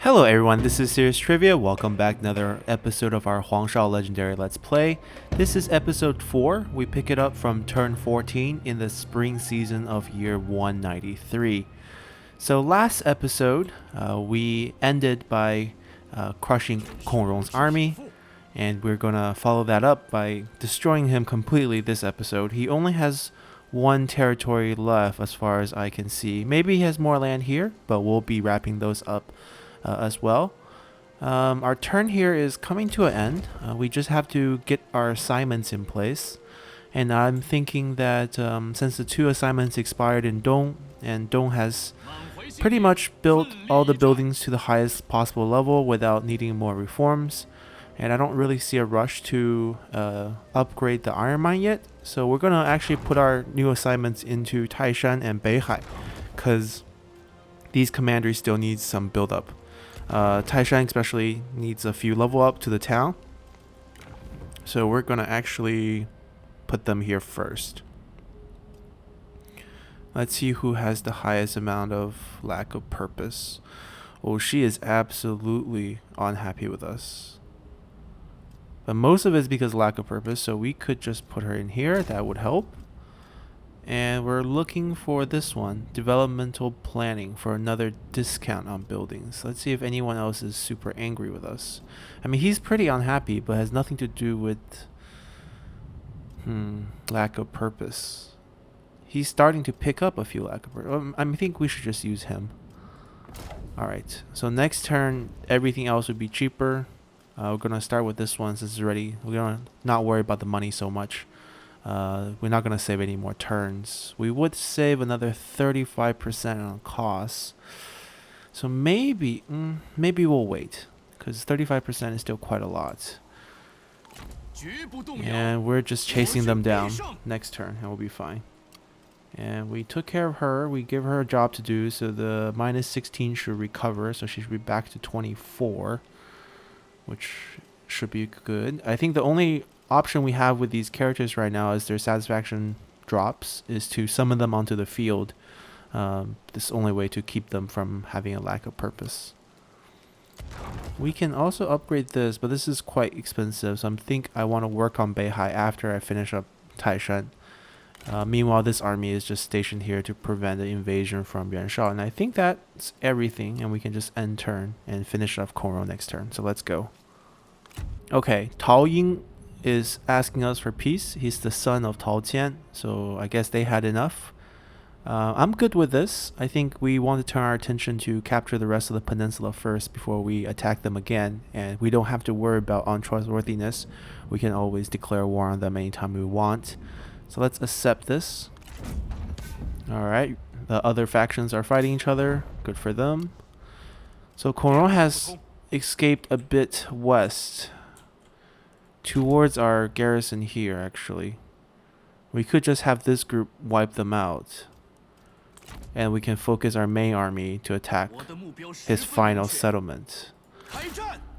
Hello everyone, this is Serious Trivia. Welcome back to another episode of our Huang Shao Legendary Let's Play. This is episode 4. We pick it up from turn 14 in the spring season of year 193. So last episode, we ended by crushing Kong Rong's army, and we're gonna follow that up by destroying him completely this episode. He only has one territory left as far as I can see. Maybe he has more land here, but we'll be wrapping those up as well. Our turn here is coming to an end. We just have to get our assignments in place. And I'm thinking that since the 2 assignments expired in Dong, and Dong has pretty much built all the buildings to the highest possible level without needing more reforms, and I don't really see a rush to upgrade the iron mine yet. So we're gonna actually put our new assignments into Taishan and Beihai, because these commanderies still need some build up. Taishan especially needs a few level up to the town, so we're gonna actually put them here first. Let's see who has the highest amount of lack of purpose. Oh, she is absolutely unhappy with us, but most of it is because of lack of purpose, so we could just put her in here. That would help. And we're looking for this one, developmental planning, for another discount on buildings. Let's see if anyone else is super angry with us. I mean, he's pretty unhappy, but has nothing to do with lack of purpose. He's starting to pick up a few lack of purpose. I think we should just use him. Alright, so next turn, everything else would be cheaper. We're going to start with this one since it's ready. We're going to not worry about the money so much. We're not going to save any more turns. We would save another 35% on costs. So maybe we'll wait, because 35% is still quite a lot. And we're just chasing them down next turn, and we'll be fine. And we took care of her. We give her a job to do, so the minus 16 should recover, so she should be back to 24, which should be good. I think the only option we have with these characters right now is their satisfaction drops is to summon them onto the field. This is the only way to keep them from having a lack of purpose. We can also upgrade this, but this is quite expensive, so I think I want to work on Beihai after I finish up Taishan. Meanwhile, this army is just stationed here to prevent the invasion from Yuan Shao, and I think that's everything, and we can just end turn and finish off Kong Rong next turn. So let's go. Okay, Tao Ying is asking us for peace. He's the son of Tao Qian, so I guess they had enough. I'm good with this. I think we want to turn our attention to capture the rest of the peninsula first before we attack them again, and we don't have to worry about untrustworthiness. We can always declare war on them anytime we want. So let's accept this. Alright, the other factions are fighting each other. Good for them. So Kong Rong has escaped a bit west towards our garrison here, actually. We could just have this group wipe them out, and we can focus our main army to attack his final settlement.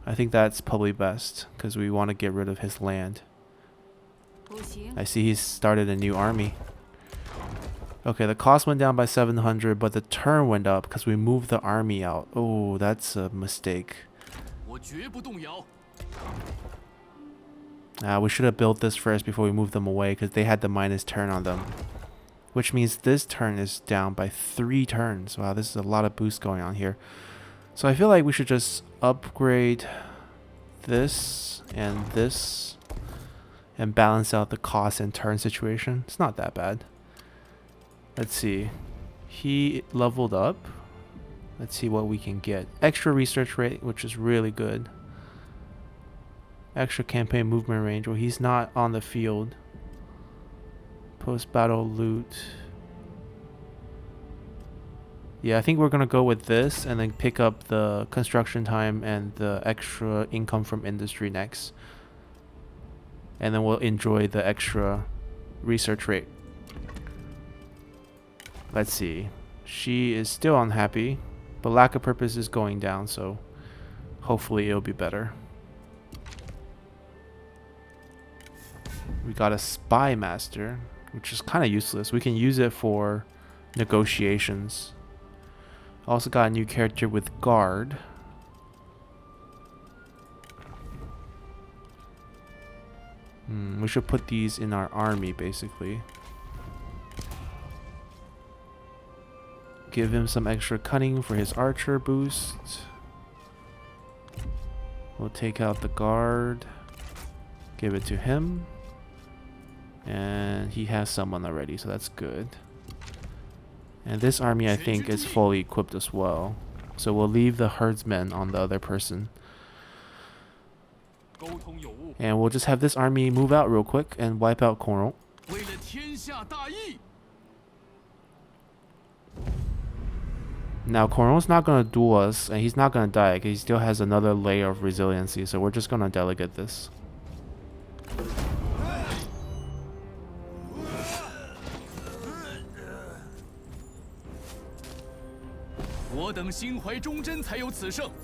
I think that's probably best, because we want to get rid of his land. I see he's started a new army. Okay, the cost went down by 700, but the turn went up because we moved the army out. Oh, that's a mistake. We should have built this first before we moved them away, because they had the minus turn on them. Which means this turn is down by 3 turns. Wow, this is a lot of boost going on here. So I feel like we should just upgrade this and balance out the cost and turn situation. It's not that bad. Let's see. He leveled up. Let's see what we can get. Extra research rate, which is really good. Extra campaign movement range. Well, he's not on the field. Post-battle loot. Yeah, I think we're going to go with this and then pick up the construction time and the extra income from industry next. And then we'll enjoy the extra research rate. Let's see. She is still unhappy, but lack of purpose is going down, so hopefully it'll be better. We got a spy master, which is kind of useless. We can use it for negotiations. Also got a new character with guard. We should put these in our army, basically. Give him some extra cunning for his archer boost. We'll take out the guard. Give it to him. And he has someone already, so that's good. And this army, I think, is fully equipped as well. So we'll leave the herdsmen on the other person. And we'll just have this army move out real quick and wipe out Kongrong. Now Kongrong's not going to duel us, and he's not going to die because he still has another layer of resiliency, so we're just going to delegate this.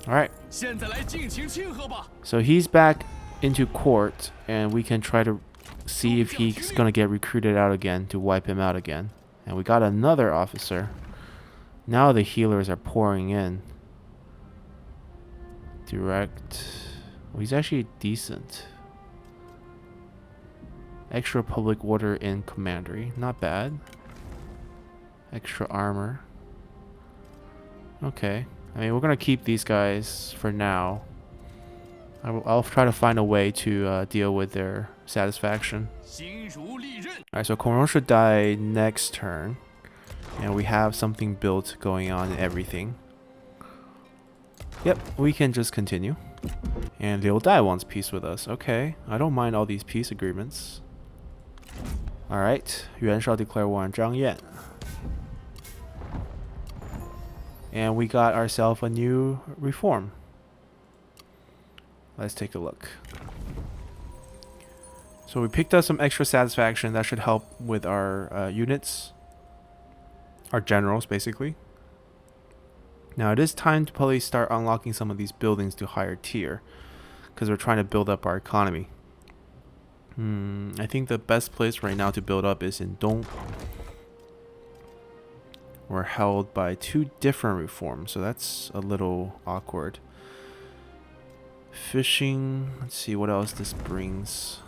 Alright. So he's back into court, and we can try to see if he's going to get recruited out again to wipe him out again. And we got another officer. Now the healers are pouring in. Direct. Well, he's actually decent. Extra public order in commandery. Not bad. Extra armor. Okay. I mean, we're going to keep these guys for now. I'll try to find a way to deal with their satisfaction. Alright, so Kongrong should die next turn. And we have something built going on and everything. Yep, we can just continue. And Liu Dai wants peace with us. Okay, I don't mind all these peace agreements. Alright, Yuan Shao declare war on Zhang Yan. And we got ourselves a new reform. Let's take a look. So we picked up some extra satisfaction that should help with our units. Our generals, basically. Now it is time to probably start unlocking some of these buildings to higher tier. Because we're trying to build up our economy. I think the best place right now to build up is in Dong. We're held by 2 different reforms, so that's a little awkward. Fishing, let's see what else this brings.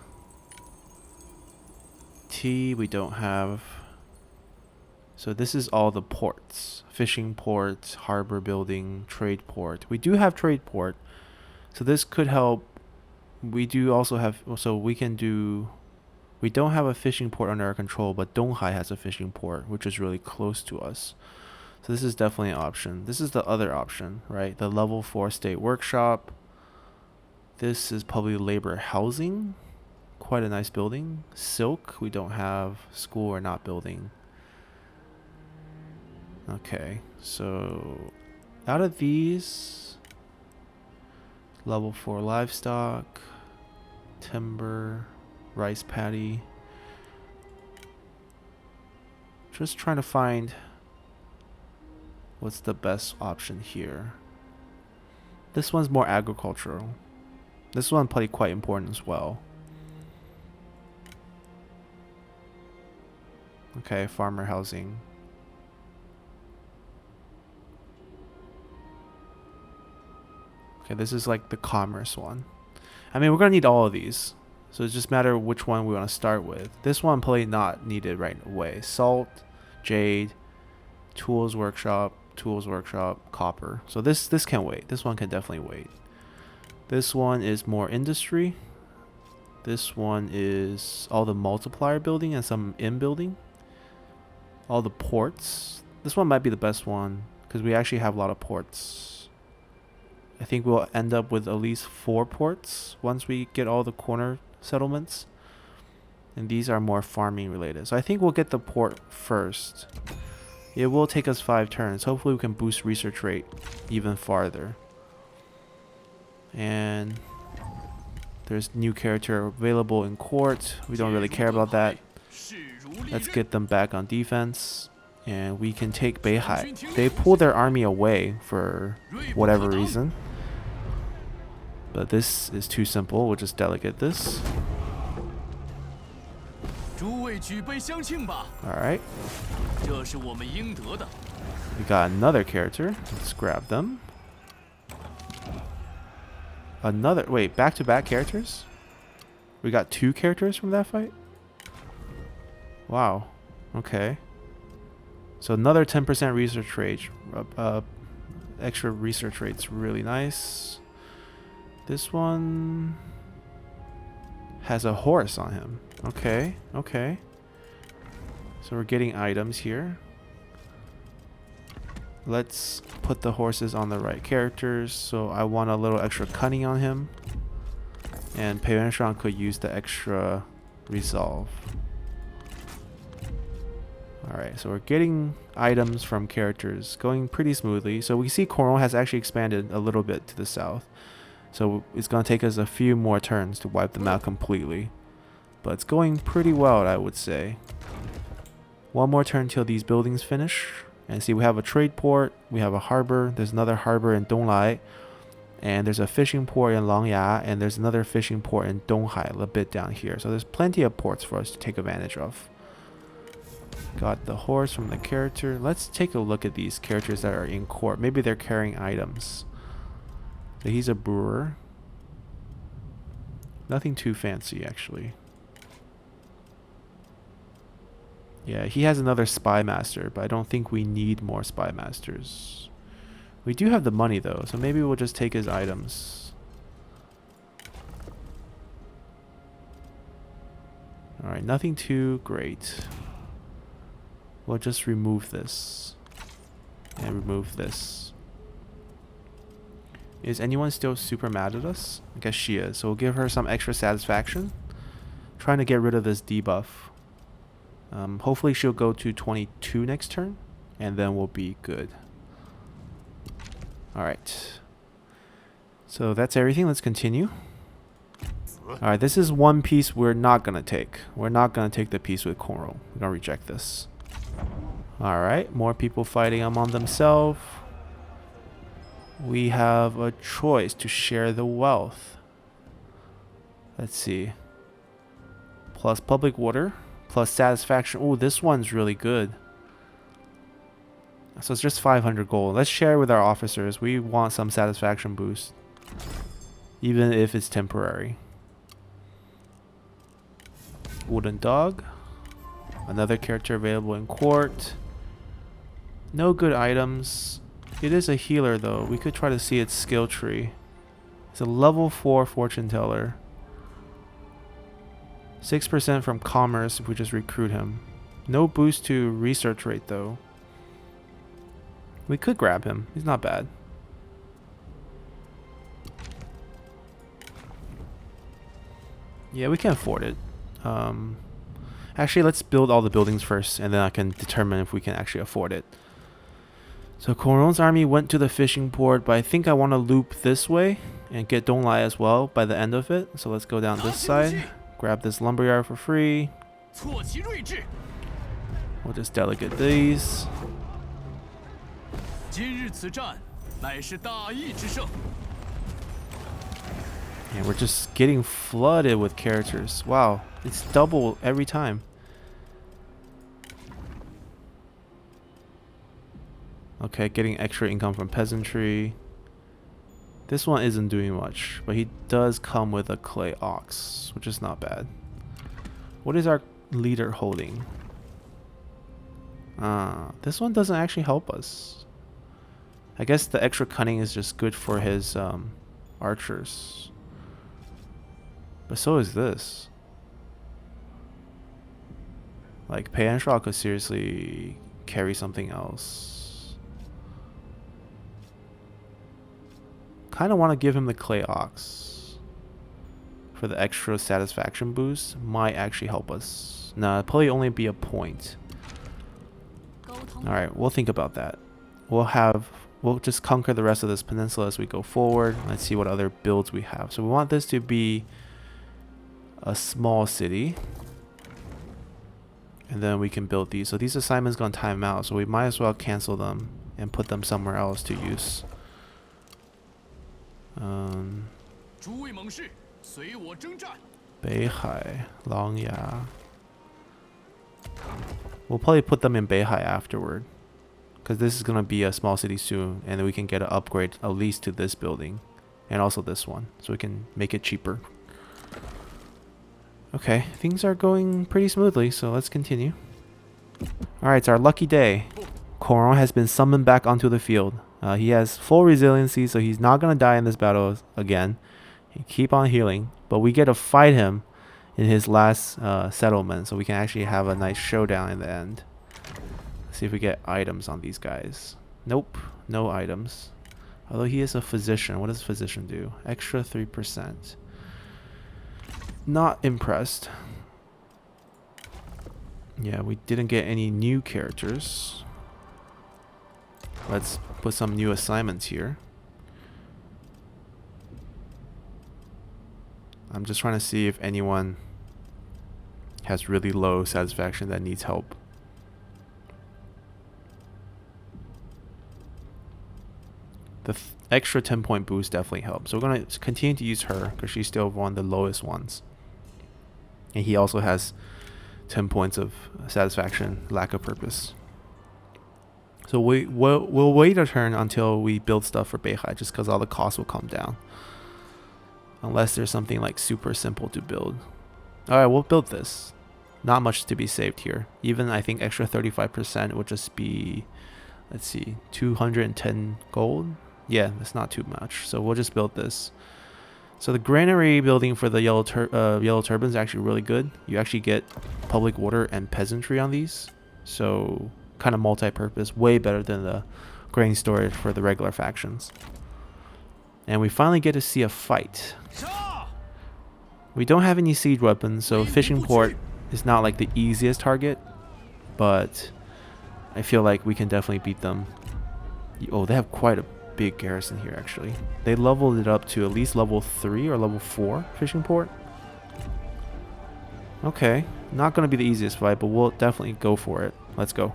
Tea, we don't have. So this is all the ports. Fishing port, harbor building, trade port. We do have trade port, so this could help. We do also have, so we can do, we don't have a fishing port under our control, but Donghai has a fishing port, which is really close to us. So this is definitely an option. This is the other option, right? The level 4 state workshop. This is probably labor housing. Quite a nice building. Silk, we don't have. School, we're not building. Okay, so out of these, level 4 livestock, timber, rice paddy. Just trying to find what's the best option here. This one's more agricultural. This one probably quite important as well. Okay, farmer housing. Okay, this is like the commerce one. I mean, we're going to need all of these. So it's just a matter of which one we want to start with. This one probably not needed right away. Salt, jade, tools workshop, copper. So this can wait. This one can definitely wait. This one is more industry. This one is all the multiplier building and some in building. All the ports. This one might be the best one because we actually have a lot of ports. I think we'll end up with at least 4 ports once we get all the corner settlements. And these are more farming related. So I think we'll get the port first. It will take us 5 turns. Hopefully we can boost research rate even farther. And there's new character available in court. We don't really care about that. Let's get them back on defense. And we can take Beihai. They pulled their army away for whatever reason. But this is too simple. We'll just delegate this. Alright. We got another character. Let's grab them. Another, wait, back-to-back characters? We got 2 characters from that fight? Wow. Okay. So another 10% research rate. Extra research rate's really nice. This one has a horse on him. Okay, okay. So we're getting items here. Let's put the horses on the right characters. So I want a little extra cunning on him. And Yuan Shao could use the extra resolve. Alright, so we're getting items from characters, going pretty smoothly. So we see Coron has actually expanded a little bit to the south. So it's going to take us a few more turns to wipe them out completely. But it's going pretty well, I would say. One more turn till these buildings finish. And see, we have a trade port, we have a harbor, there's another harbor in Donglai. And there's a fishing port in Langya, and there's another fishing port in Donghai, a little bit down here. So there's plenty of ports for us to take advantage of. Got the horse from the character. Let's take a look at these characters that are in court. Maybe they're carrying items. So he's a brewer. Nothing too fancy, actually. Yeah, he has another spy master, but I don't think we need more spy masters. We do have the money, though, so maybe we'll just take his items. Alright, nothing too great. We'll just remove this. And remove this. Is anyone still super mad at us? I guess she is. So we'll give her some extra satisfaction. Trying to get rid of this debuff. Hopefully she'll go to 22 next turn. And then we'll be good. Alright. So that's everything. Let's continue. Alright, this is one piece we're not going to take. We're not going to take the piece with Koro. We're going to reject this. Alright, more people fighting among themselves. We have a choice to share the wealth. Let's see. Plus public water. Plus satisfaction. Oh, this one's really good. So it's just 500 gold. Let's share with our officers. We want some satisfaction boost. Even if it's temporary. Wooden dog. Another character available in court. No good items. It is a healer though. We could try to see its skill tree. It's a level 4 fortune teller. 6% from commerce if we just recruit him. No boost to research rate though. We could grab him. He's not bad. Yeah, we can afford it. Actually, let's build all the buildings first, and then I can determine if we can actually afford it. So Coron's army went to the fishing port, but I think I want to loop this way and get Donglai as well by the end of it. So let's go down this side, grab this lumberyard for free. We'll just delegate these. And we're just getting flooded with characters. Wow, it's double every time. Okay, getting extra income from peasantry. This one isn't doing much, but he does come with a clay ox, which is not bad. What is our leader holding? This one doesn't actually help us. I guess the extra cunning is just good for his archers. But so is this. Like, Yuan Shao could seriously carry something else. Kind of want to give him the clay ox for the extra satisfaction boost. Might actually help us. Nah, it'll probably only be a point. Alright, we'll think about that. We'll just conquer the rest of this peninsula as we go forward. Let's see what other builds we have. So we want this to be a small city. And then we can build these. So these assignments gonna time out, so we might as well cancel them and put them somewhere else to use. Beihai, Langya. We'll probably put them in Beihai afterward, because this is gonna be a small city soon, and then we can get an upgrade at least to this building, and also this one, so we can make it cheaper. Okay, things are going pretty smoothly, so let's continue. Alright, it's our lucky day. Koron has been summoned back onto the field. He has full resiliency, so he's not going to die in this battle again. He keep on healing, but we get to fight him in his last settlement, so we can actually have a nice showdown in the end. Let's see if we get items on these guys. Nope, no items. Although he is a physician. What does physician do? Extra 3%. Not impressed. Yeah, we didn't get any new characters. Let's put some new assignments here. I'm just trying to see if anyone has really low satisfaction that needs help. The extra 10-point boost definitely helps. So we're going to continue to use her because she's still one of the lowest ones. And he also has 10 points of satisfaction, lack of purpose. So we'll wait a turn until we build stuff for Beihai, just because all the costs will come down. Unless there's something like super simple to build. Alright, we'll build this. Not much to be saved here. Even I think extra 35% would just be, let's see, 210 gold? Yeah, that's not too much. So we'll just build this. So the granary building for the Yellow Turban is actually really good. You actually get public water and peasantry on these. So kind of multi-purpose, way better than the grain storage for the regular factions. And we finally get to see a fight. We don't have any siege weapons, so fishing port is not like the easiest target, but I feel like we can definitely beat them. Oh, they have quite a big garrison here actually. They leveled it up to at least level 3 or level 4 fishing port. Okay, not going to be the easiest fight, but we'll definitely go for it. Let's go.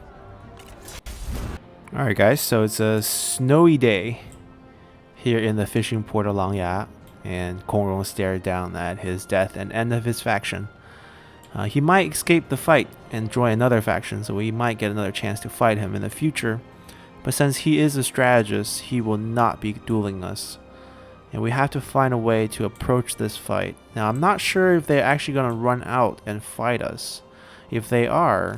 Alright guys, so it's a snowy day here in the fishing port of Langya, and Kongrong stared down at his death and end of his faction. He might escape the fight and join another faction, so we might get another chance to fight him in the future. But since he is a strategist, he will not be dueling us. And we have to find a way to approach this fight. Now, I'm not sure if they're actually going to run out and fight us. If they are,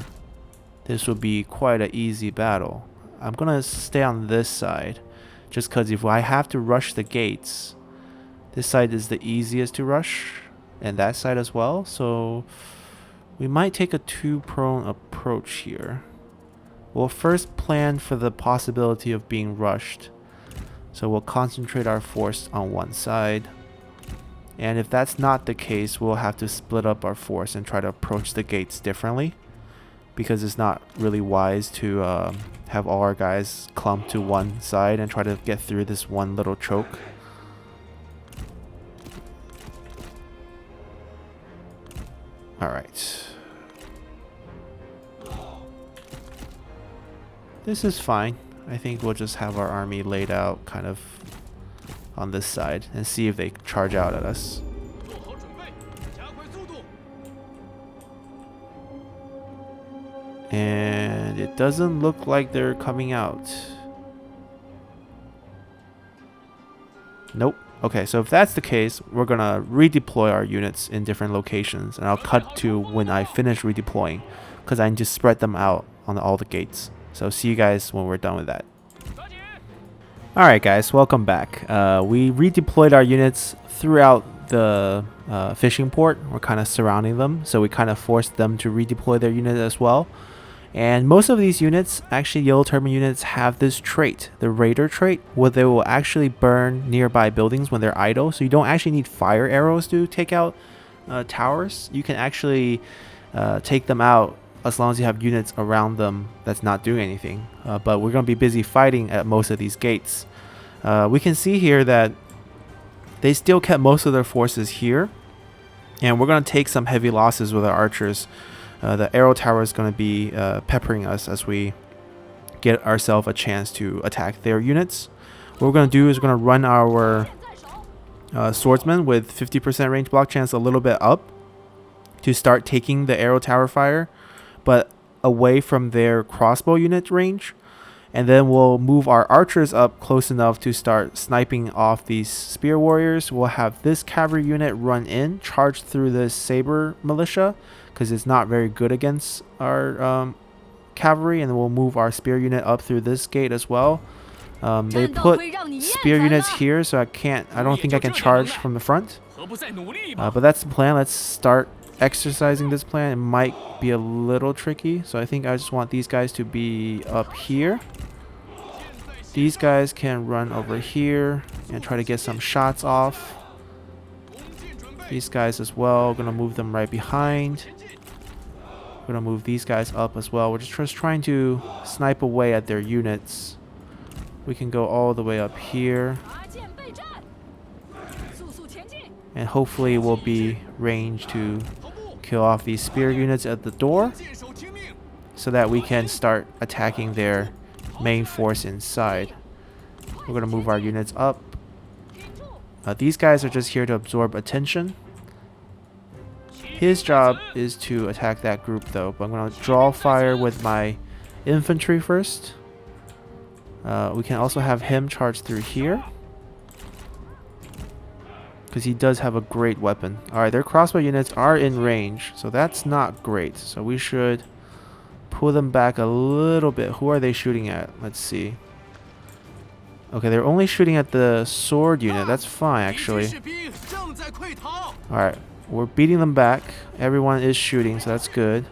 this will be quite an easy battle. I'm going to stay on this side, just because if I have to rush the gates, this side is the easiest to rush, and that side as well. So we might take a two-prone approach here. We'll first plan for the possibility of being rushed. So we'll concentrate our force on one side. And if that's not the case, we'll have to split up our force and try to approach the gates differently. Because it's not really wise to have all our guys clump to one side and try to get through this one little choke. Alright. This is fine. I think we'll just have our army laid out kind of on this side and see if they charge out at us. And it doesn't look like they're coming out. Nope. Okay, so if that's the case, we're gonna redeploy our units in different locations, and I'll cut to when I finish redeploying, because I can just spread them out on all the gates. So see you guys when we're done with that. Alright guys, welcome back. We redeployed our units throughout the fishing port. We're kind of surrounding them, so we kind of forced them to redeploy their unit as well. And most of these units, actually Yellow Turban units, have this trait, the Raider trait, where they will actually burn nearby buildings when they're idle. So you don't actually need fire arrows to take out towers. You can actually take them out as long as you have units around them that's not doing anything. But we're going to be busy fighting at most of these gates. We can see here that they still kept most of their forces here. And we're going to take some heavy losses with our archers. The arrow tower is going to be peppering us as we get ourselves a chance to attack their units. What we're going to do is we're going to run our swordsmen with 50% range block chance a little bit up to start taking the arrow tower fire, but away from their crossbow unit range. And then we'll move our archers up close enough to start sniping off these spear warriors. We'll have this cavalry unit run in, charge through this saber militia, because it's not very good against our cavalry. And then we'll move our spear unit up through this gate as well. They put spear units here, so I don't think I can charge from the front. But that's the plan. Let's start exercising this plan. It might be a little tricky, so I think I just want these guys to be up here. These guys can run over here and try to get some shots off. These guys as well, gonna move them right behind. We're gonna move these guys up as well. We're just trying to snipe away at their units. We can go all the way up here, and hopefully we'll be ranged to kill off these spear units at the door, so that we can start attacking their main force inside. We're going to move our units up. These guys are just here to absorb attention. His job is to attack that group though, but I'm going to draw fire with my infantry first. We can also have him charge through here, because he does have a great weapon. Alright, their crossbow units are in range, so that's not great. So we should pull them back a little bit. Who are they shooting at? Let's see. Okay, they're only shooting at the sword unit. That's fine, actually. Alright, we're beating them back. Everyone is shooting, so that's good.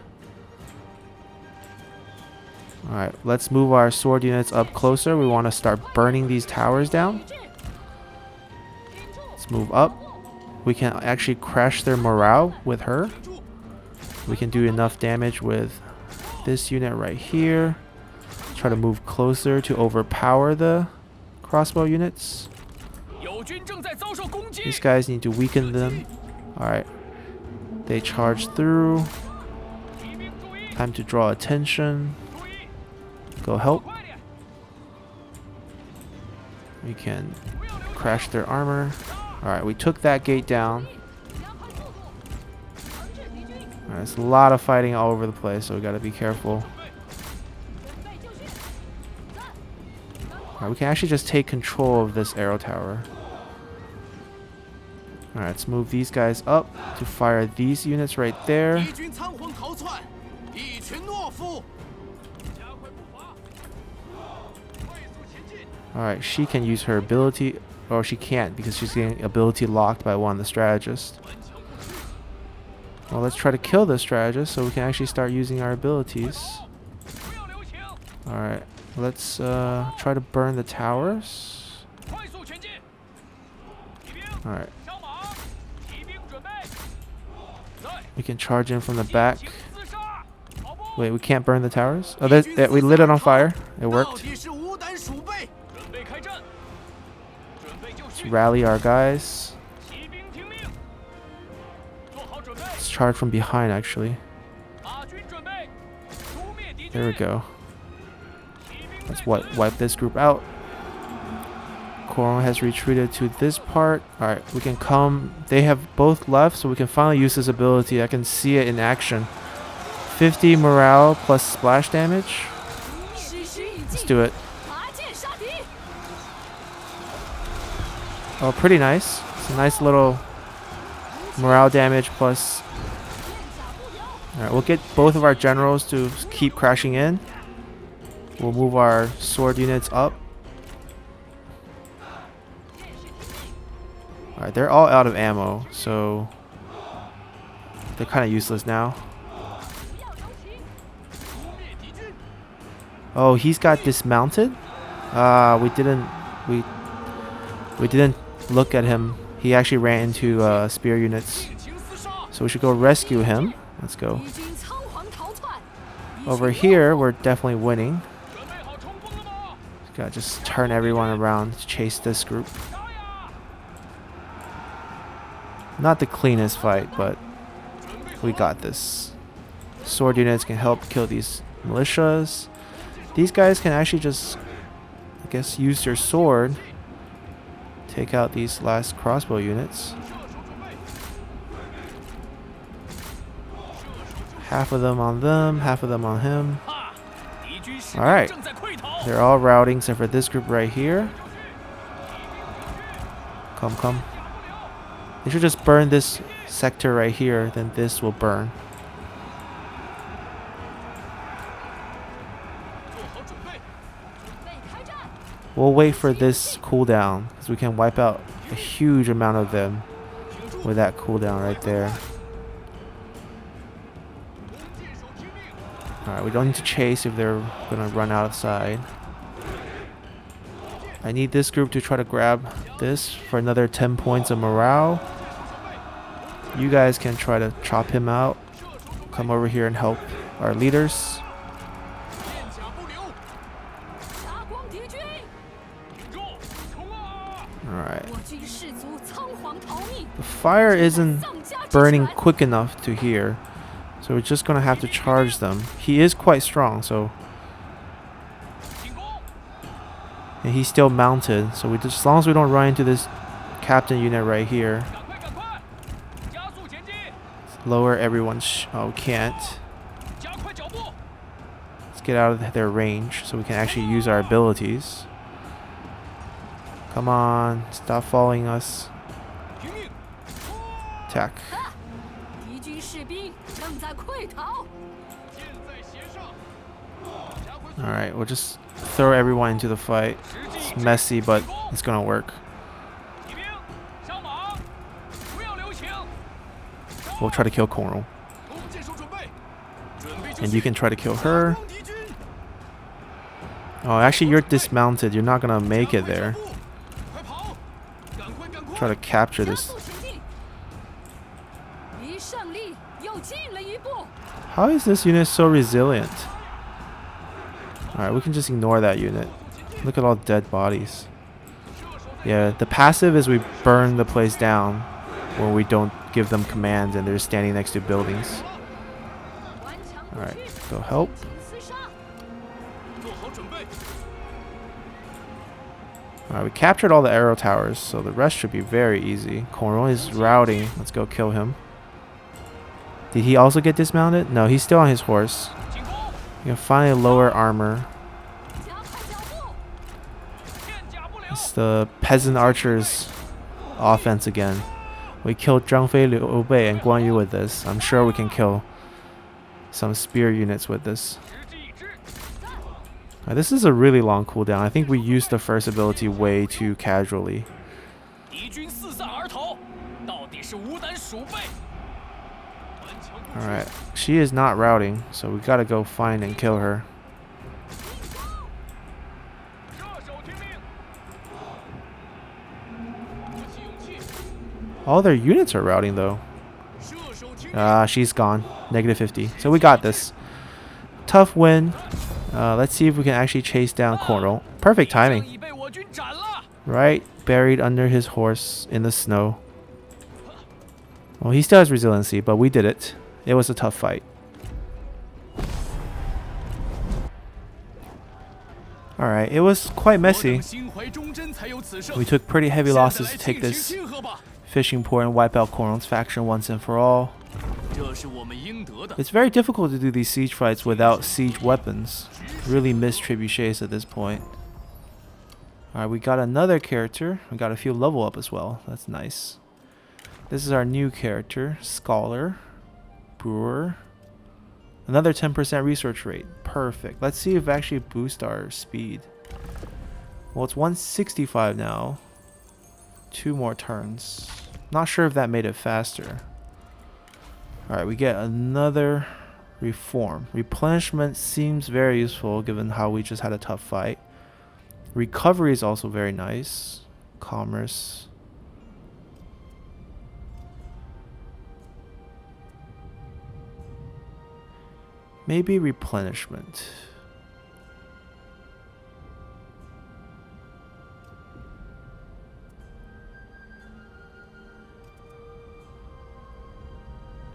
Alright, let's move our sword units up closer. We want to start burning these towers down. Let's move up. We can actually crash their morale with her. We can do enough damage with this unit right here. Try to move closer to overpower the crossbow units. These guys need to weaken them. Alright. They charge through. Time to draw attention. Go help. We can crash their armor. Alright, we took that gate down. There's a lot of fighting all over the place, so we gotta be careful. Alright, we can actually just take control of this arrow tower. Alright, let's move these guys up to fire these units right there. Alright, she can use her ability. Or she can't, because she's getting ability locked by one of the strategists. Well, let's try to kill this strategist so we can actually start using our abilities. Alright, let's try to burn the towers. Alright. We can charge in from the back. Wait, we can't burn the towers? Oh, we lit it on fire. It worked. Let's rally our guys. Let's charge from behind, actually. There we go. Let's wipe this group out. Coron has retreated to this part. Alright, we can come. They have both left, so we can finally use this ability. I can see it in action. 50 morale plus splash damage. Let's do it. Oh, pretty nice. It's a nice little morale damage plus. Alright, we'll get both of our generals to keep crashing in. We'll move our sword units up. Alright, they're all out of ammo, so they're kind of useless now. Oh, he's got dismounted? We didn't look at him. He actually ran into spear units. So we should go rescue him. Let's go. Over here, we're definitely winning. Gotta just turn everyone around to chase this group. Not the cleanest fight, but we got this. Sword units can help kill these militias. These guys can actually just, I guess, use their sword. Take out these last crossbow units. Half of them on them, half of them on him. Alright. They're all routing except for this group right here. Come, come. They should just burn this sector right here, then this will burn. We'll wait for this cooldown, because we can wipe out a huge amount of them with that cooldown right there. Alright, we don't need to chase if they're gonna run outside. I need this group to try to grab this for another 10 points of morale. You guys can try to chop him out. Come over here and help our leaders. Alright. The fire isn't burning quick enough to here, so we're just gonna have to charge them. He is quite strong, so... And he's still mounted, so we just, as long as we don't run into this captain unit right here. Lower everyone's... oh, we can't. Let's get out of their range so we can actually use our abilities. Come on, stop following us. Attack. Alright, we'll just throw everyone into the fight. It's messy, but it's gonna work. We'll try to kill Coral. And you can try to kill her. Oh, actually you're dismounted. You're not gonna make it there. Try to capture this. How is this unit so resilient? Alright, we can just ignore that unit. Look at all dead bodies. Yeah, the passive is we burn the place down when we don't give them commands and they're standing next to buildings. Alright, go help. Alright, we captured all the arrow towers, so the rest should be very easy. Coral is routing. Let's go kill him. Did he also get dismounted? No, he's still on his horse. You can finally lower armor. It's the peasant archers offense again. We killed Zhang Fei, Liu Bei, and Guan Yu with this. I'm sure we can kill some spear units with this. This is a really long cooldown. I think we used the first ability way too casually. Alright, she is not routing, so we gotta go find and kill her. All their units are routing though. She's gone. -50. So we got this. Tough win. Let's see if we can actually chase down Coral. Perfect timing. Right buried under his horse in the snow. Well, he still has resiliency, but we did it. It was a tough fight. Alright, it was quite messy. We took pretty heavy losses to take this fishing port and wipe out Coral's faction once and for all. It's very difficult to do these siege fights without siege weapons. Really miss trebuchets at this point. Alright, we got another character. We got a few level up as well. That's nice. This is our new character, Scholar. Brewer. Another 10% research rate. Perfect. Let's see if we actually boost our speed. Well, it's 165 now. 2 more turns. Not sure if that made it faster. Alright, we get another reform. Replenishment seems very useful given how we just had a tough fight. Recovery is also very nice. Commerce. Maybe replenishment.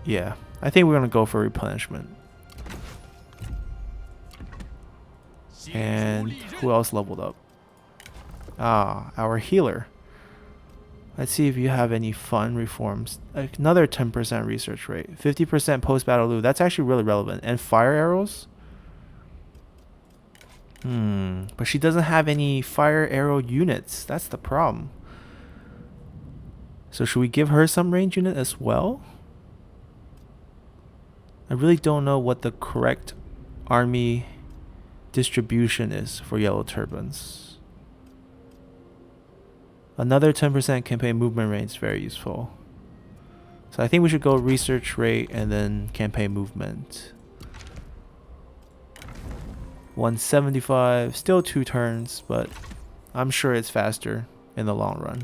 Yeah, I think we're gonna go for replenishment. And who else leveled up? Ah, our healer. Let's see if you have any fun reforms. Another 10% research rate. 50% post-battle loot. That's actually really relevant. And fire arrows? But she doesn't have any fire arrow units. That's the problem. So should we give her some range unit as well? I really don't know what the correct army distribution is for Yellow Turbans. Another 10% campaign movement range is very useful. So I think we should go research rate and then campaign movement. 175, still 2 turns, but I'm sure it's faster in the long run.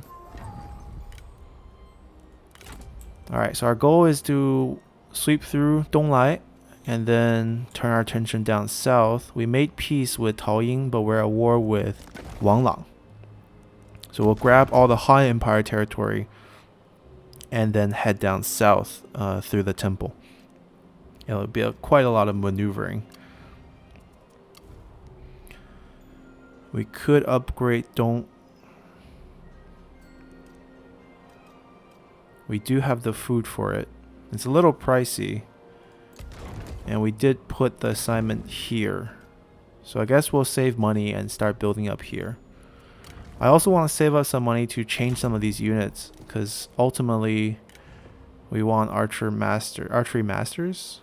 Alright, so our goal is to sweep through Donglai and then turn our attention down south. We made peace with Taoying, but we're at war with Wanglang. So we'll grab all the Han Empire territory and then head down south through the temple. It'll be quite a lot of maneuvering. We could upgrade We do have the food for it. It's a little pricey. And we did put the assignment here. So I guess we'll save money and start building up here. I also want to save up some money to change some of these units, because ultimately we want archery masters.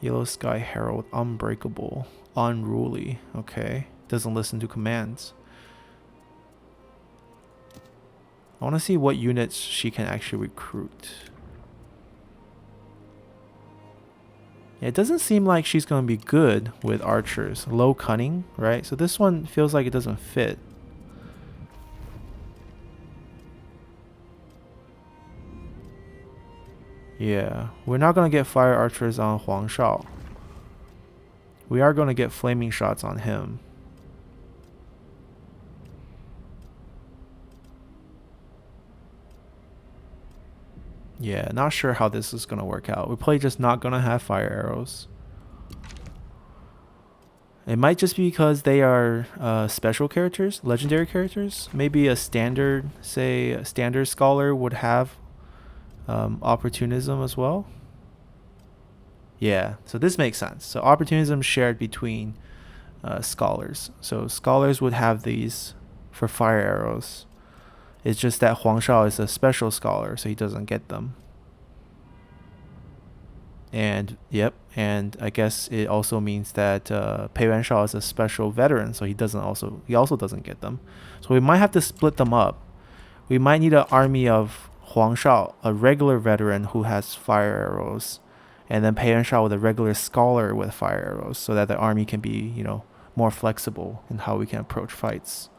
Yellow Sky Herald, unbreakable, unruly. Okay, doesn't listen to commands. I want to see what units she can actually recruit. It doesn't seem like she's going to be good with archers. Low cunning, right? So this one feels like it doesn't fit. Yeah, we're not going to get fire archers on Huang Shao. We are going to get flaming shots on him. Yeah, not sure how this is going to work out. We're probably just not going to have fire arrows. It might just be because they are special characters, legendary characters. Maybe a standard, say, a standard scholar would have opportunism as well. Yeah, so this makes sense. So opportunism shared between scholars. So scholars would have these for fire arrows. It's just that Huang Shao is a special scholar, so he doesn't get them. And yep, and I guess it also means that Yuan Shao is a special veteran, so he also doesn't get them. So we might have to split them up. We might need an army of Huang Shao, a regular veteran who has fire arrows, and then Yuan Shao with a regular scholar with fire arrows, so that the army can be, you know, more flexible in how we can approach fights.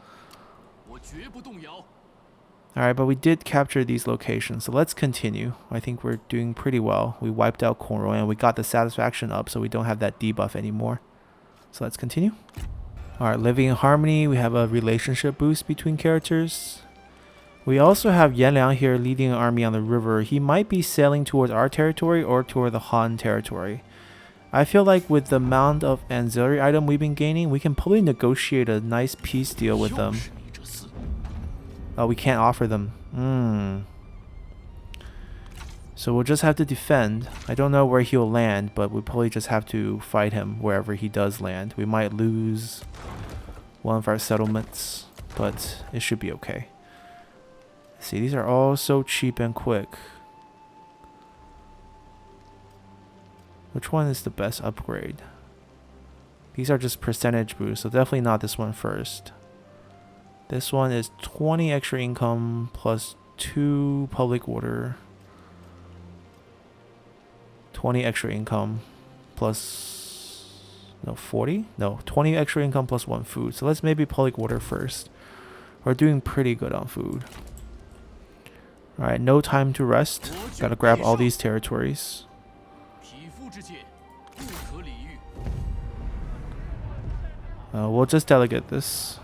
Alright, but we did capture these locations, so let's continue. I think we're doing pretty well. We wiped out Kongrong and we got the satisfaction up, so we don't have that debuff anymore. So let's continue. Alright, living in harmony. We have a relationship boost between characters. We also have Yanliang here leading an army on the river. He might be sailing towards our territory or toward the Han territory. I feel like with the amount of ancillary item we've been gaining, we can probably negotiate a nice peace deal with them. Oh, we can't offer them. So we'll just have to defend. I don't know where he'll land, but we'll probably just have to fight him wherever he does land. We might lose one of our settlements, but it should be okay. See, these are all so cheap and quick. Which one is the best upgrade? These are just percentage boosts, so definitely not this one first. This one is 20 extra income plus 2 public order. 20 extra income plus... No, 40? No, 20 extra income plus 1 food. So let's maybe public order first. We're doing pretty good on food. Alright, no time to rest. Gotta grab all these territories. We'll just delegate this.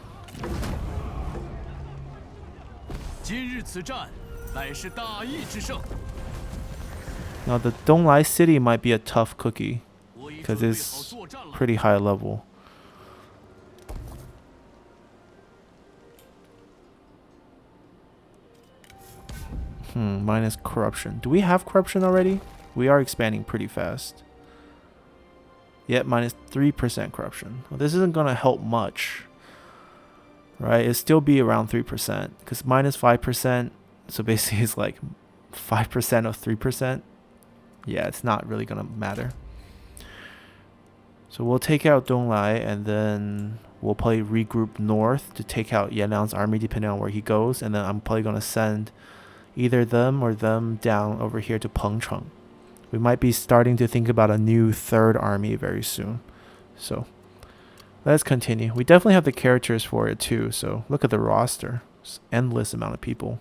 Now the Donglai city might be a tough cookie because it's pretty high level. Minus corruption. Do we have corruption already? We are expanding pretty fast. Yet minus 3% corruption. Well, this isn't going to help much. Right? It'll still be around 3%. Because minus 5%. So basically it's like 5% of 3%. Yeah, it's not really going to matter. So we'll take out Donglai, and then we'll probably regroup north to take out Yanliang's army depending on where he goes. And then I'm probably going to send either them or them down over here to Pengcheng. We might be starting to think about a new third army very soon. So let's continue. We definitely have the characters for it too. So look at the roster. It's endless amount of people.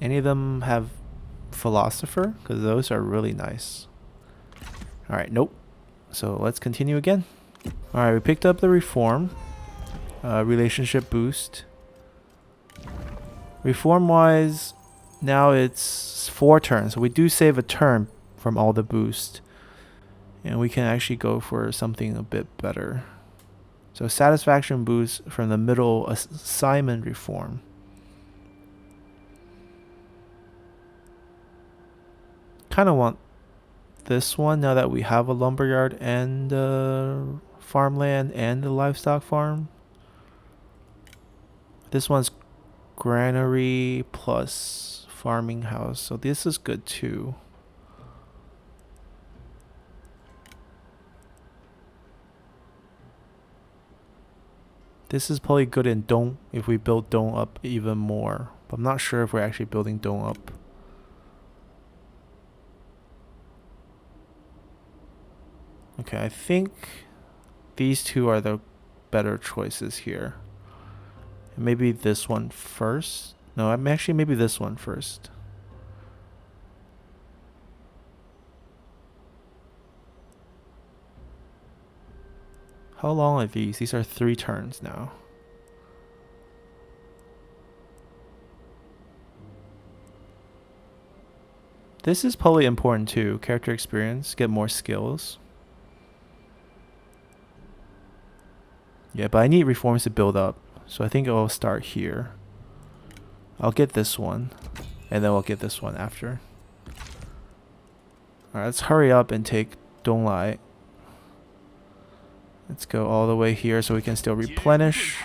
Any of them have philosopher? Because those are really nice. Alright, nope. So let's continue again. Alright, we picked up the reform. Relationship boost. Reform wise, now it's 4 turns. So we do save a turn from all the boost. And we can actually go for something a bit better. So satisfaction boost from the middle assignment reform. Kind of want this one now that we have a lumberyard and farmland and the livestock farm. This one's granary plus farming house, so this is good too. This is probably good in Dong if we build Dong up even more, but I'm not sure if we're actually building Dong up. Okay, I think these two are the better choices here. Maybe this one first. No, I'm actually maybe this one first. How long are these? These are 3 turns now. This is probably important too. Character experience, get more skills. Yeah, but I need reforms to build up. So I think I'll start here. I'll get this one. And then we'll get this one after. Alright, let's hurry up and take Donglai. Let's go all the way here so we can still replenish.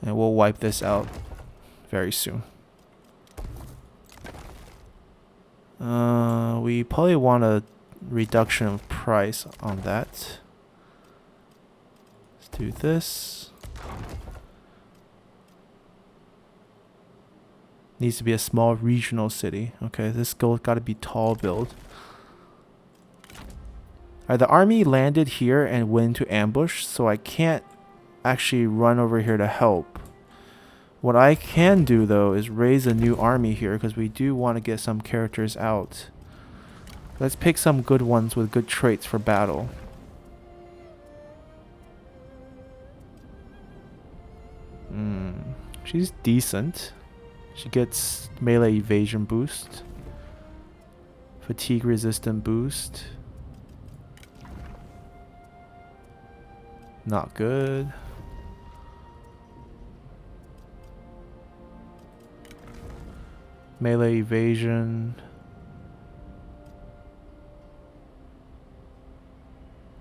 And we'll wipe this out very soon. We probably want a reduction of price on that. Let's do this. Needs to be a small regional city. Okay, this got to be tall build. Alright, the army landed here and went to ambush, so I can't actually run over here to help. What I can do though is raise a new army here because we do want to get some characters out. Let's pick some good ones with good traits for battle. She's decent. She gets melee evasion boost. Fatigue resistant boost. Not good. Melee evasion.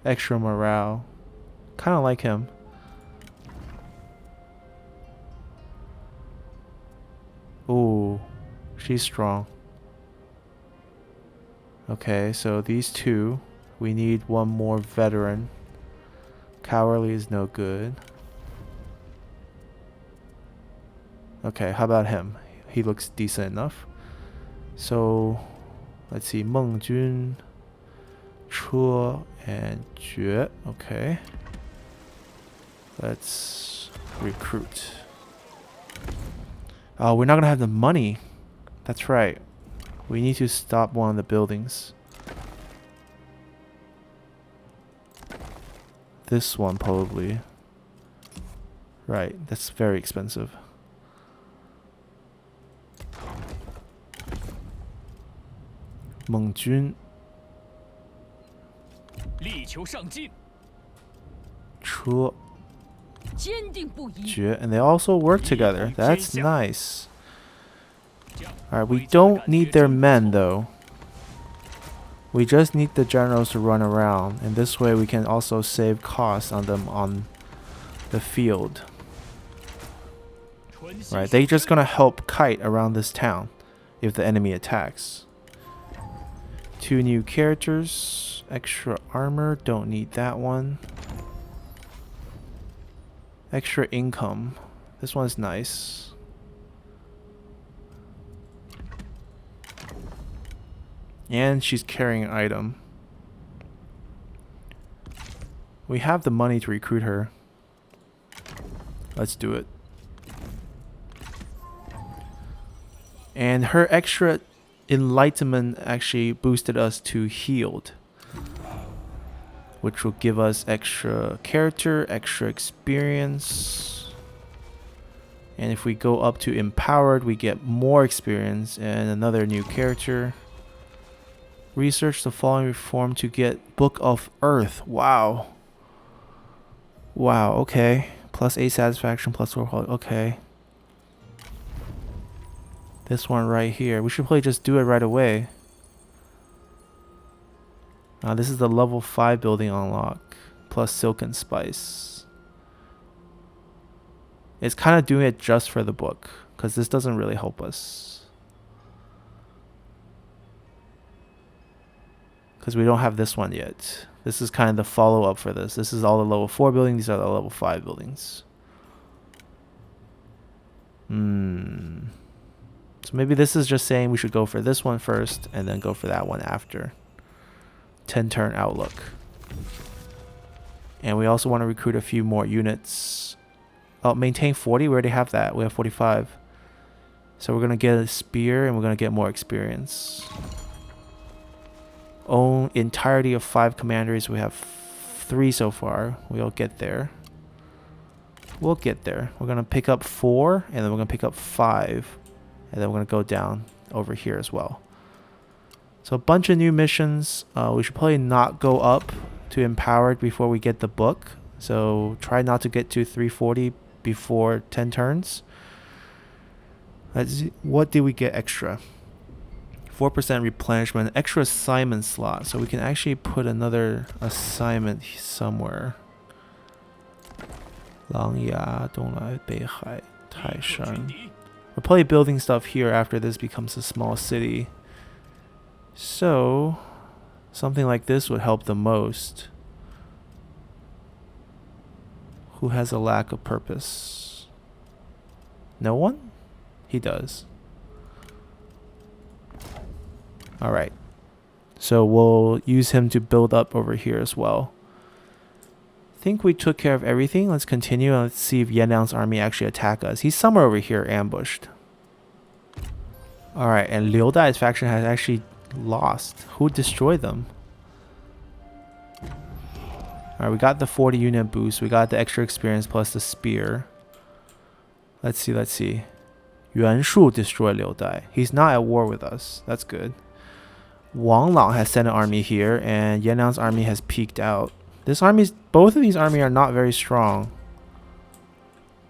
Extra morale. Kind of like him. Ooh, she's strong. Okay, so these two, we need one more veteran. Cowardly is no good. Okay, how about him? He looks decent enough. So, let's see, Meng Jun, Chuo, and Jue. Okay. Let's recruit. Oh, we're not gonna have the money. That's right. We need to stop one of the buildings. This one probably. Right, that's very expensive. Meng Jun. Chuo. Jue, and they also work together. That's nice. Alright, we don't need their men though. We just need the generals to run around, and this way we can also save costs on them on the field. Right, they're just gonna help kite around this town if the enemy attacks. 2 new characters, extra armor, don't need that one. Extra income, this one's nice. And she's carrying an item. We have the money to recruit her. Let's do it. And her extra enlightenment actually boosted us to healed, which will give us extra character, extra experience. And if we go up to empowered, we get more experience and another new character. Research the following reform to get Book of Earth. Wow. Wow, okay. Plus 8 satisfaction, plus 4 quality. Okay. This one right here. We should probably just do it right away. This is the level 5 building unlock. Plus Silk and Spice. It's kind of doing it just for the book, because this doesn't really help us. Because we don't have this one yet. This is kind of the follow-up for this. This is all the level 4 buildings. These are the level 5 buildings. So maybe this is just saying we should go for this one first and then go for that one after. 10 turn outlook. And we also want to recruit a few more units. Oh, maintain 40. We already have that. We have 45. So we're going to get a spear and we're going to get more experience. Own entirety of 5 commanders. We have 3 so far. We'll get there. We'll get there. We're going to pick up 4 and then we're going to pick up 5. And then we're going to go down over here as well. So a bunch of new missions. We should probably not go up to empowered before we get the book. So try not to get to 340 before 10 turns. Let's see. What did we get extra? 4% replenishment, extra assignment slot. So we can actually put another assignment somewhere. 狼牙东来北海泰山. We're probably building stuff here after this becomes a small city. So something like this would help the most. Who has a lack of purpose? No one? He does. Alright. So we'll use him to build up over here as well. I think we took care of everything. Let's continue and let's see if Yanliang's army actually attack us. He's somewhere over here ambushed. Alright, and Liu Dai's faction has actually lost. Who destroyed them? Alright, we got the 40 unit boost. We got the extra experience plus the spear. Let's see, let's see. Yuan Shao destroyed Liu Dai. He's not at war with us. That's good. Wang Lang has sent an army here, and Yanliang's army has peaked out. Both of these armies are not very strong.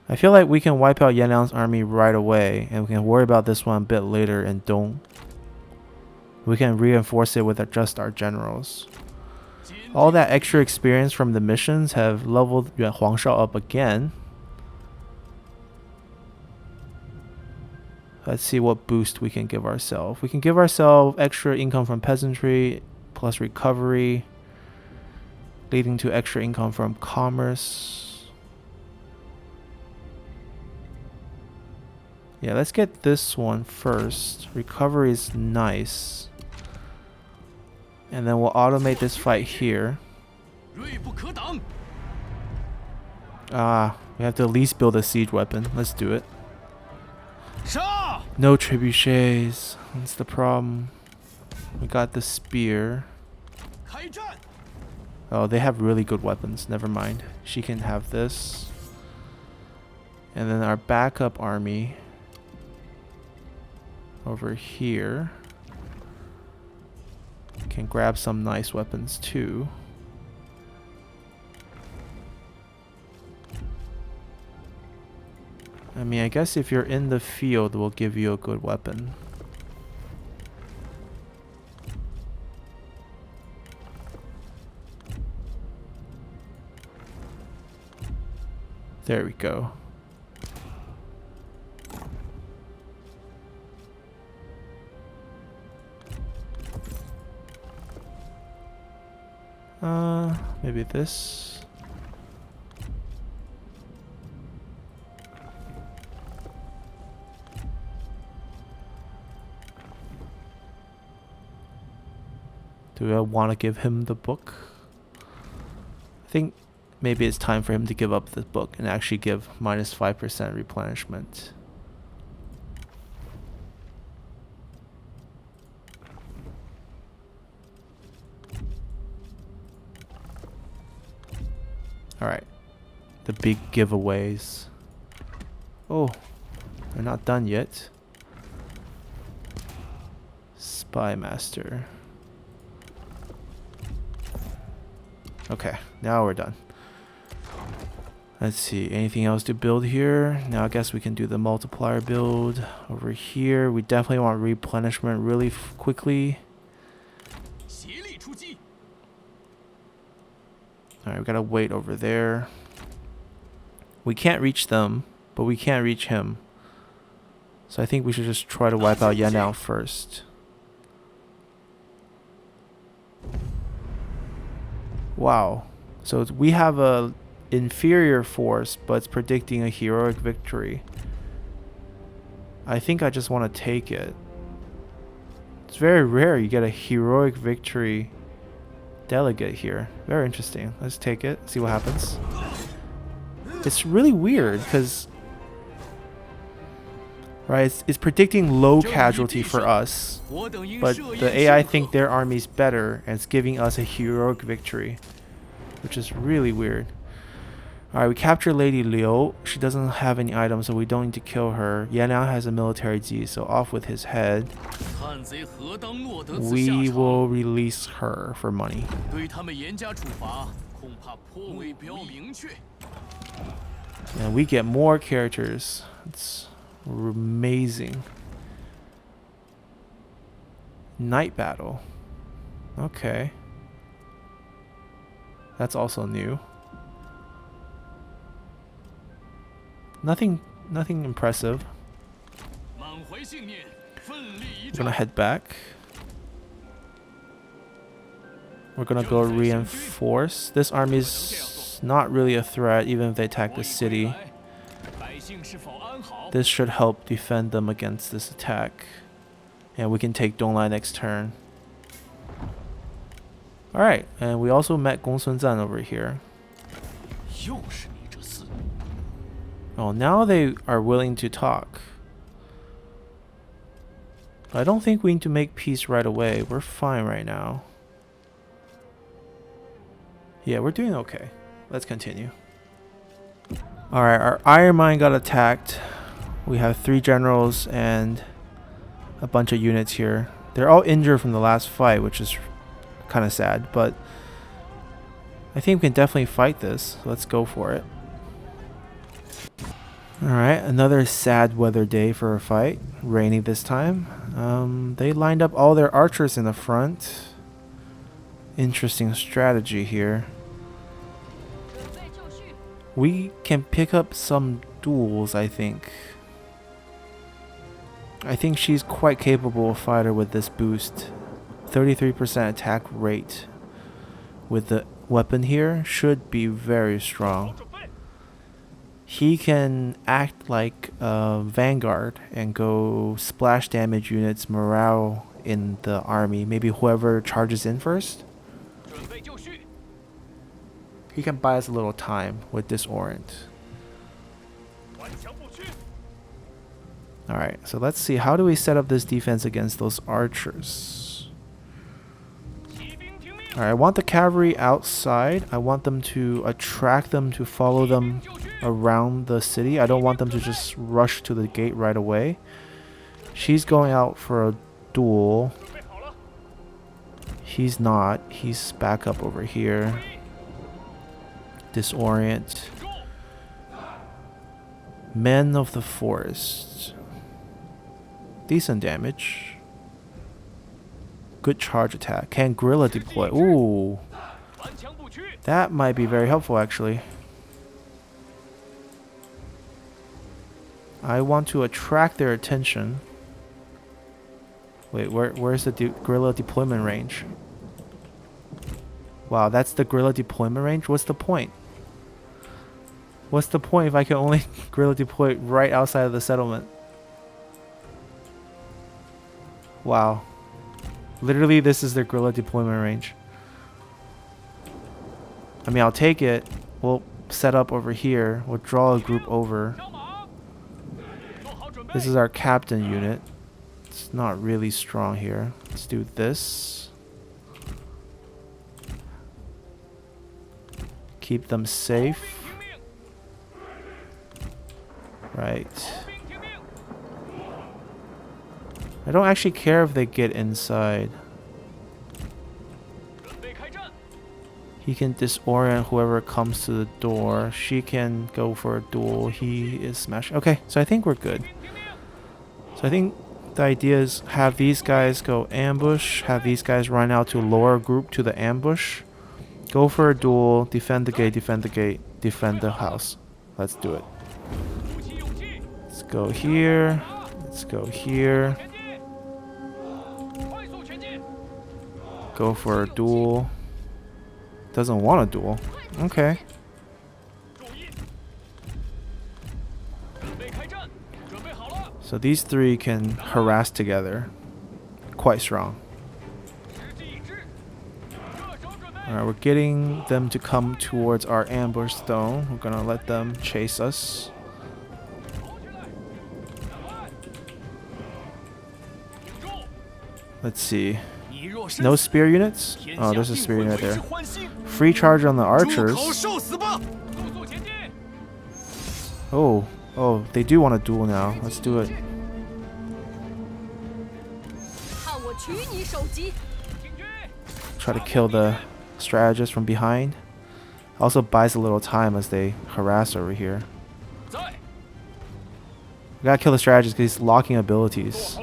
I feel like we can wipe out Yanliang's army right away, and we can worry about this one a bit later and don't. We can reinforce it with just our generals. All that extra experience from the missions have leveled Huang Shao up again. Let's see what boost we can give ourselves. We can give ourselves extra income from peasantry plus recovery, leading to extra income from commerce. Yeah, let's get this one first. Recovery is nice. And then we'll automate this fight here. We have to at least build a siege weapon. Let's do it. No trebuchets. That's the problem. We got the spear. Oh, they have really good weapons. Never mind. She can have this. And then our backup army over here can grab some nice weapons too. I mean, I guess if you're in the field, we'll give you a good weapon. There we go. Maybe this. Do I want to give him the book? I think maybe it's time for him to give up the book and actually give minus 5% replenishment. Alright. The big giveaways. Oh, they're not done yet. Spy Master. Okay, now we're done. Let's see, anything else to build here? Now I guess we can do the multiplier build over here. We definitely want replenishment really quickly. Alright, we gotta wait over there. We can't reach them, but we can't reach him. So I think we should just try to wipe out Yan Shao first. Wow. So we have a inferior force, but it's predicting a heroic victory. I think I just want to take it. It's very rare you get a heroic victory delegate here. Very interesting. Let's take it, see what happens. It's really weird because it's predicting low casualty for us, but the AI think their army's better and it's giving us a heroic victory, which is really weird. Alright, we capture Lady Liu. She doesn't have any items, so we don't need to kill her. Yan Liang has a military Z, so off with his head. We will release her for money. And we get more characters. It's amazing. Night battle. Okay. That's also new. Nothing impressive. We're gonna head back. We're gonna go reinforce. This army's not really a threat, even if they attack the city. This should help defend them against this attack. And we can take Donglai next turn. Alright, and we also met Gong Sun Zan over here. Oh, now they are willing to talk. But I don't think we need to make peace right away. We're fine right now. Yeah, we're doing okay. Let's continue. Alright, our Iron Mine got attacked. We have 3 generals and a bunch of units here. They're all injured from the last fight, which is kind of sad, but I think we can definitely fight this. So let's go for it. Alright, another sad weather day for a fight. Rainy this time. They lined up all their archers in the front. Interesting strategy here. We can pick up some duels, I think. I think she's quite capable of fighter with this boost. 33% attack rate with the weapon here should be very strong. He can act like a vanguard and go splash damage units morale in the army. Maybe whoever charges in first. He can buy us a little time with Disorient. Alright, so let's see. How do we set up this defense against those archers? Alright, I want the cavalry outside. I want them to attract them to follow them around the city. I don't want them to just rush to the gate right away. She's going out for a duel. He's not. He's back up over here. Disorient. Men of the Forest. Decent damage. Good charge attack. Can guerrilla deploy? Ooh. That might be very helpful actually. I want to attract their attention. Wait, where's the guerrilla deployment range? Wow, that's the guerrilla deployment range? What's the point? What's the point if I can only guerrilla deploy right outside of the settlement? Wow. Literally, this is their guerrilla deployment range. I mean, I'll take it. We'll set up over here. We'll draw a group over. This is our captain unit. It's not really strong here. Let's do this. Keep them safe. Right. I don't actually care if they get inside. He can disorient whoever comes to the door. She can go for a duel. He is smashed. Okay, so I think we're good. So I think the idea is have these guys go ambush, have these guys run out to lower group to the ambush, go for a duel, defend the gate, defend the gate, defend the house. Let's do it. Let's go here. Let's go here. Go for a duel. Doesn't want a duel. Okay. So these three can harass together. Quite strong. Alright, we're getting them to come towards our ambush zone. We're gonna let them chase us. Let's see. No spear units? Oh, there's a spear unit there. Free charge on the archers. Oh, they do want a duel now. Let's do it. Try to kill the strategist from behind. Also buys a little time as they harass over here. We gotta kill the strategist because he's locking abilities.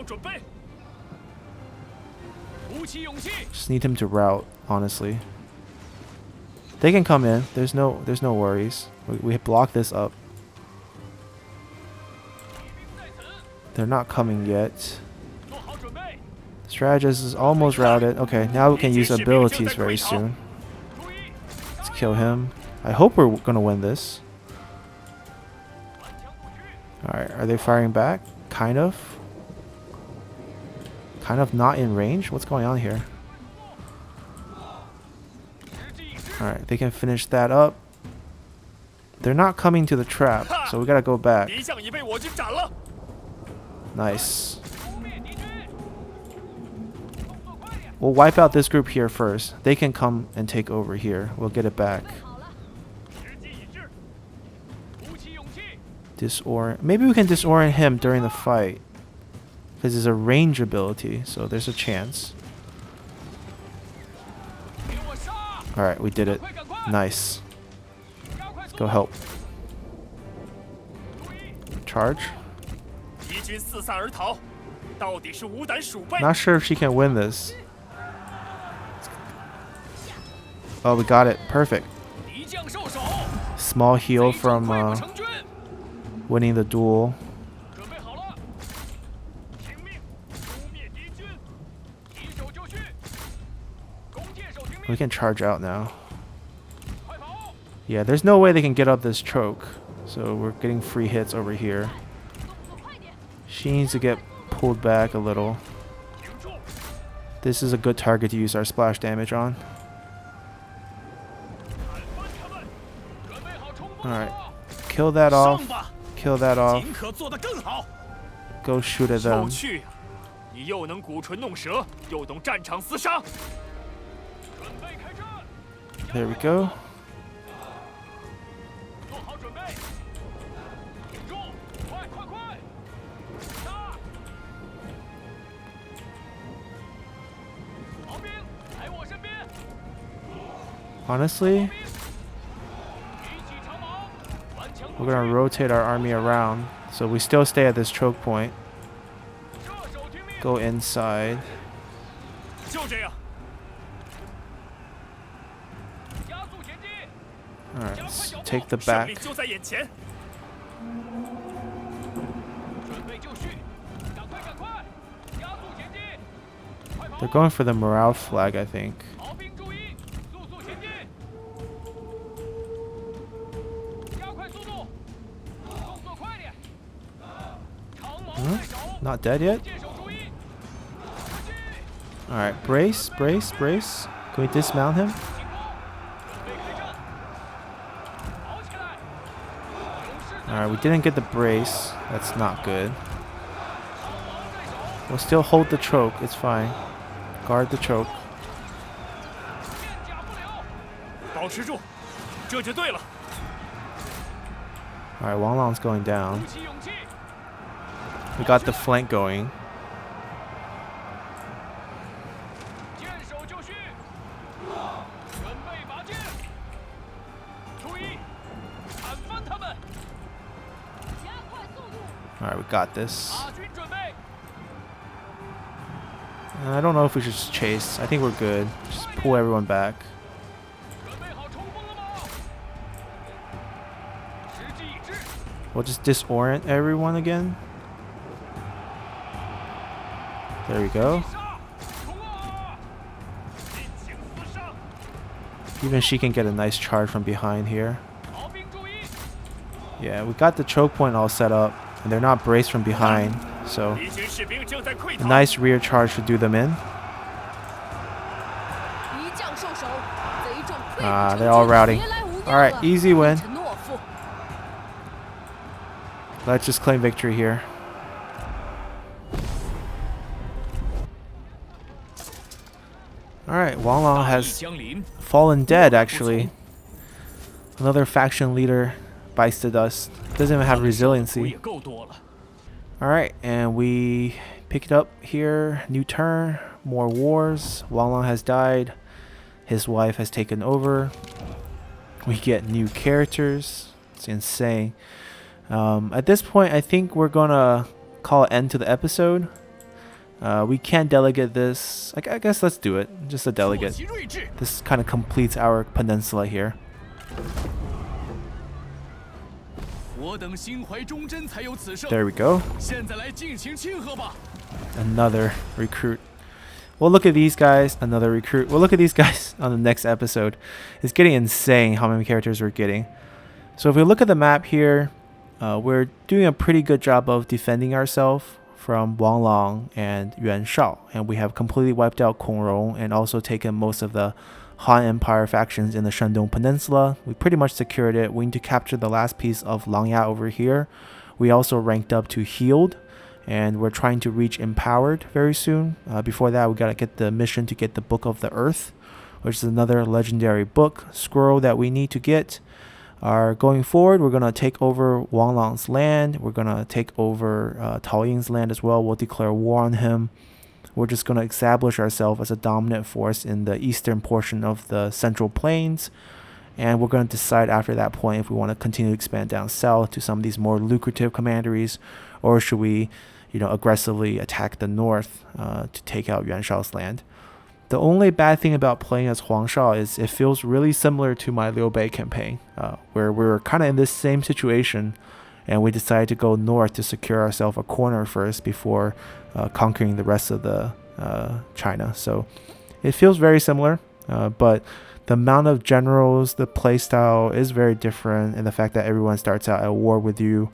Just need him to route, honestly. They can come in. There's no worries. We block this up. They're not coming yet. Strategist is almost routed. Okay, now we can use abilities very soon. Let's kill him. I hope we're gonna win this. Alright, are they firing back? Kind of. Kind of not in range? What's going on here? Alright, they can finish that up. They're not coming to the trap, so we gotta go back. Nice. We'll wipe out this group here first. They can come and take over here. We'll get it back. Disorient. Maybe we can disorient him during the fight. Because it's a range ability, so there's a chance. Alright, we did it. Nice. Let's go help. Charge. Not sure if she can win this. Oh, we got it. Perfect. Small heal from winning the duel. We can charge out now. Yeah, there's no way they can get up this choke. So we're getting free hits over here. She needs to get pulled back a little. This is a good target to use our splash damage on. Alright. Kill that off. Kill that off. Go shoot at them. There we go. Honestly, We're gonna rotate our army around, so we still stay at this choke point. Go inside. Alright, let's take the back. They're going for the morale flag, I think. Huh? Not dead yet? Alright, brace, brace, brace. Can we dismount him? Alright, we didn't get the brace. That's not good. We'll still hold the choke. It's fine. Guard the choke. Alright, Wang Lang's going down. We got the flank going. Alright, we got this. I don't know if we should just chase. I think we're good. Just pull everyone back. We'll just disorient everyone again. There we go. Even she can get a nice charge from behind here. Yeah, we got the choke point all set up, and they're not braced from behind, so a nice rear charge should do them in. They're all routing. Alright, easy win. Let's just claim victory here. Alright, Wang Lang has fallen dead, actually. Another faction leader bites the dust. Doesn't even have resiliency. Alright, and we pick it up here. New turn, more wars. Wang Lang has died. His wife has taken over. We get new characters. It's insane. At this point, I think we're gonna call an end to the episode. We can delegate this. I guess let's do it. Just a delegate. This kind of completes our peninsula here. There we go. Another recruit. We'll look at these guys. Another recruit. We'll look at these guys on the next episode. It's getting insane how many characters we're getting. So if we look at the map here, we're doing a pretty good job of defending ourselves from Wang Lang and Yuan Shao, and we have completely wiped out Kong Rong and also taken most of the Han Empire factions in the Shandong Peninsula. We pretty much secured it. We need to capture the last piece of Langya over here. We also ranked up to healed, and we're trying to reach empowered very soon. Before that, we gotta get the mission to get the Book of the Earth, which is another legendary book scroll that we need to get. Going forward, we're going to take over Wang Lang's land. We're going to take over Tao Ying's land as well. We'll declare war on him. We're just going to establish ourselves as a dominant force in the eastern portion of the Central Plains. And we're going to decide after that point if we want to continue to expand down south to some of these more lucrative commanderies, or should we, aggressively attack the north to take out Yuan Shao's land. The only bad thing about playing as Huang Shao is it feels really similar to my Liu Bei campaign, where we're kind of in this same situation, and we decided to go north to secure ourselves a corner first before conquering the rest of the China. So it feels very similar, but the amount of generals, the playstyle is very different, and the fact that everyone starts out at war with you.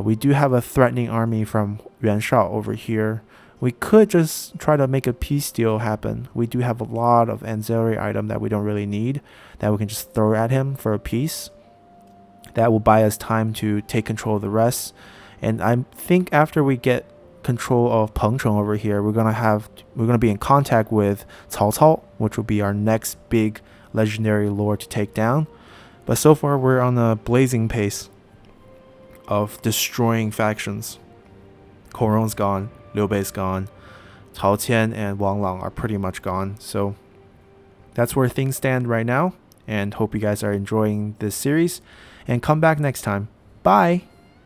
We do have a threatening army from Yuan Shao over here. We could just try to make a peace deal happen. We do have a lot of ancillary item that we don't really need that we can just throw at him for a peace. That will buy us time to take control of the rest. And I think after we get control of Pengcheng over here, we're gonna be in contact with Cao Cao, which will be our next big legendary lord to take down. But so far we're on a blazing pace of destroying factions. Kong Rong's gone. Liu Bei's gone. Cao Qian and Wang Lang are pretty much gone. So that's where things stand right now. And hope you guys are enjoying this series. And come back next time. Bye.